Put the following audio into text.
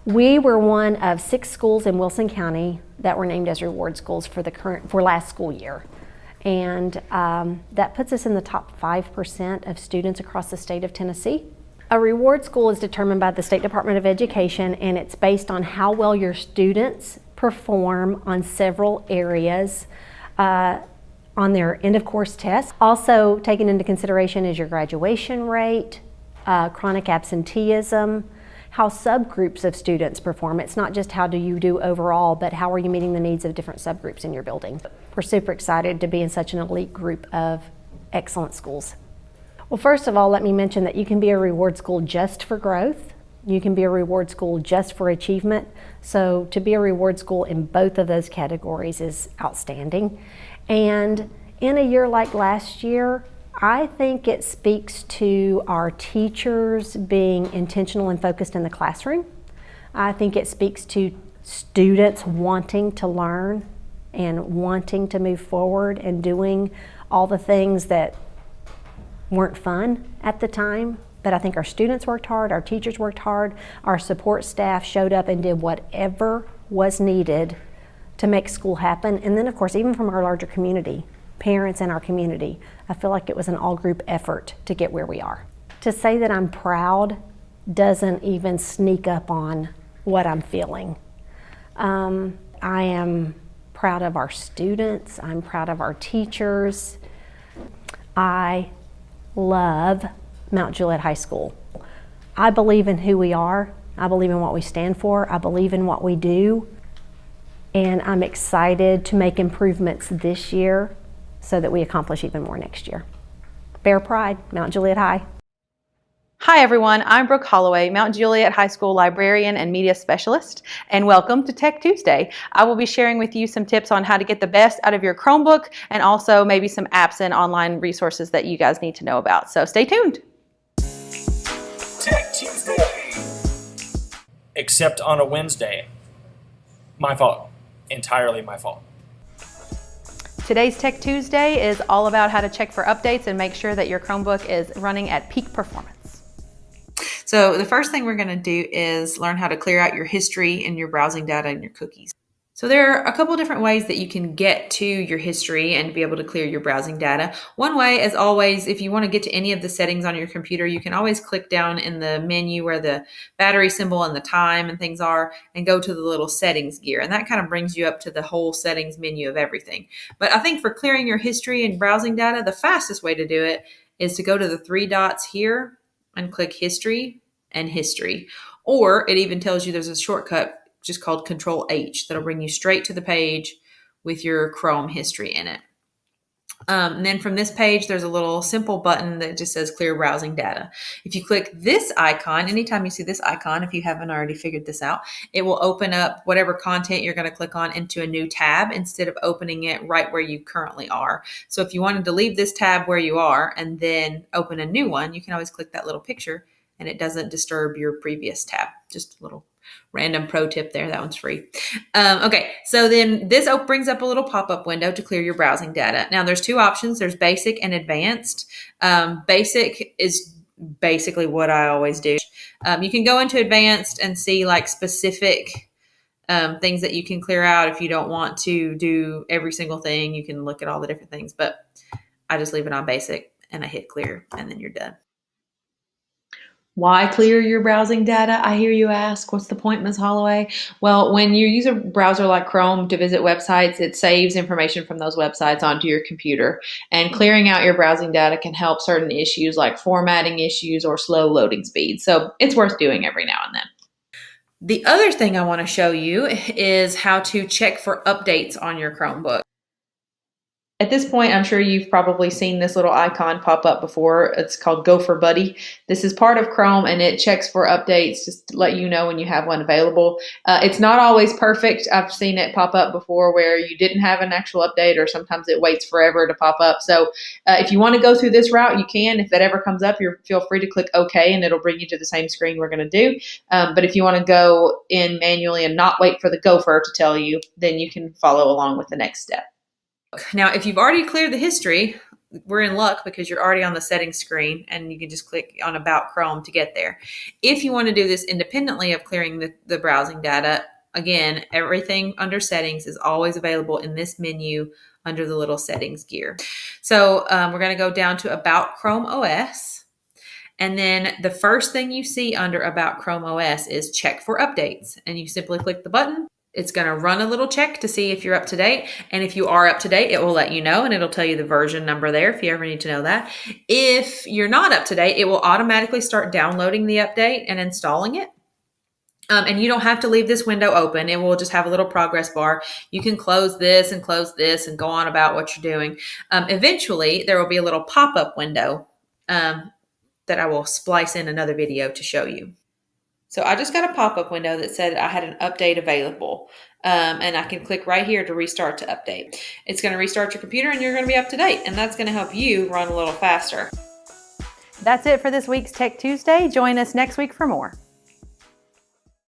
We were one of 6 schools in Wilson County that were named as reward schools for last school year. And that puts us in the top 5% of students across the state of Tennessee. A reward school is determined by the State Department of Education, and it's based on how well your students perform on several areas on their end of course tests. Also taken into consideration is your graduation rate, chronic absenteeism, how subgroups of students perform. It's not just how do you do overall, but how are you meeting the needs of different subgroups in your building. We're super excited to be in such an elite group of excellent schools. Well, first of all, let me mention that you can be a reward school just for growth. You can be a reward school just for achievement. So to be a reward school in both of those categories is outstanding. And in a year like last year, I think it speaks to our teachers being intentional and focused in the classroom. I think it speaks to students wanting to learn and wanting to move forward and doing all the things that weren't fun at the time. But I think our students worked hard, our teachers worked hard, our support staff showed up and did whatever was needed to make school happen. And then of course, even from our larger community, parents in our community, I feel like it was an all-group effort to get where we are. To say that I'm proud doesn't even sneak up on what I'm feeling. I am proud of our students, I'm proud of our teachers. I love Mount Juliet High School. I believe in who we are, I believe in what we stand for, I believe in what we do, and I'm excited to make improvements this year so that we accomplish even more next year. Bear pride, Mount Juliet High. Hi everyone, I'm Brooke Holloway, Mount Juliet High School librarian and media specialist, and welcome to Tech Tuesday. I will be sharing with you some tips on how to get the best out of your Chromebook and also maybe some apps and online resources that you guys need to know about. So stay tuned. Tech Tuesday. Except on a Wednesday. My fault. Entirely my fault. Today's Tech Tuesday is all about how to check for updates and make sure that your Chromebook is running at peak performance. So the first thing we're going to do is learn how to clear out your history and your browsing data and your cookies. So there are a couple different ways that you can get to your history and be able to clear your browsing data. One way, as always, if you want to get to any of the settings on your computer, you can always click down in the menu where the battery symbol and the time and things are and go to the little settings gear. And that kind of brings you up to the whole settings menu of everything. But I think for clearing your history and browsing data, the fastest way to do it is to go to the 3 dots here and click History and History. Or it even tells you there's a shortcut just called Control H that'll bring you straight to the page with your Chrome history in it. And then from this page, there's a little simple button that just says Clear Browsing Data. If you click this icon, anytime you see this icon, if you haven't already figured this out, it will open up whatever content you're going to click on into a new tab instead of opening it right where you currently are. So if you wanted to leave this tab where you are and then open a new one, you can always click that little picture and it doesn't disturb your previous tab. Just a little random pro tip there. That one's free. Okay, so then this brings up a little pop-up window to clear your browsing data. Now there's 2 options. There's basic and advanced. Basic is basically what I always do. You can go into advanced and see like specific things that you can clear out. If you don't want to do every single thing, you can look at all the different things, but I just leave it on basic and I hit clear and then you're done. Why clear your browsing data, I hear you ask? What's the point, Ms. Holloway? Well, when you use a browser like Chrome to visit websites, it saves information from those websites onto your computer. And clearing out your browsing data can help certain issues like formatting issues or slow loading speeds. So it's worth doing every now and then. The other thing I want to show you is how to check for updates on your Chromebook. At this point, I'm sure you've probably seen this little icon pop up before. It's called Gopher Buddy. This is part of Chrome and it checks for updates just to let you know when you have one available. It's not always perfect. I've seen it pop up before where you didn't have an actual update or sometimes it waits forever to pop up. So if you want to go through this route, you can. If that ever comes up, feel free to click OK and it'll bring you to the same screen we're going to do. But if you want to go in manually and not wait for the Gopher to tell you, then you can follow along with the next step. Now, if you've already cleared the history, we're in luck because you're already on the settings screen and you can just click on About Chrome to get there. If you want to do this independently of clearing the browsing data, again, everything under settings is always available in this menu under the little settings gear. So we're going to go down to About Chrome OS. And then the first thing you see under About Chrome OS is Check for Updates. And you simply click the button. It's going to run a little check to see if you're up to date. And if you are up to date, it will let you know, and it'll tell you the version number there if you ever need to know that. If you're not up to date, it will automatically start downloading the update and installing it. And you don't have to leave this window open. It will just have a little progress bar. You can close this and go on about what you're doing. Eventually, there will be a little pop-up window that I will splice in another video to show you. So I just got a pop-up window that said I had an update available. And I can click right here to restart to update. It's going to restart your computer and you're going to be up to date. And that's going to help you run a little faster. That's it for this week's Tech Tuesday. Join us next week for more.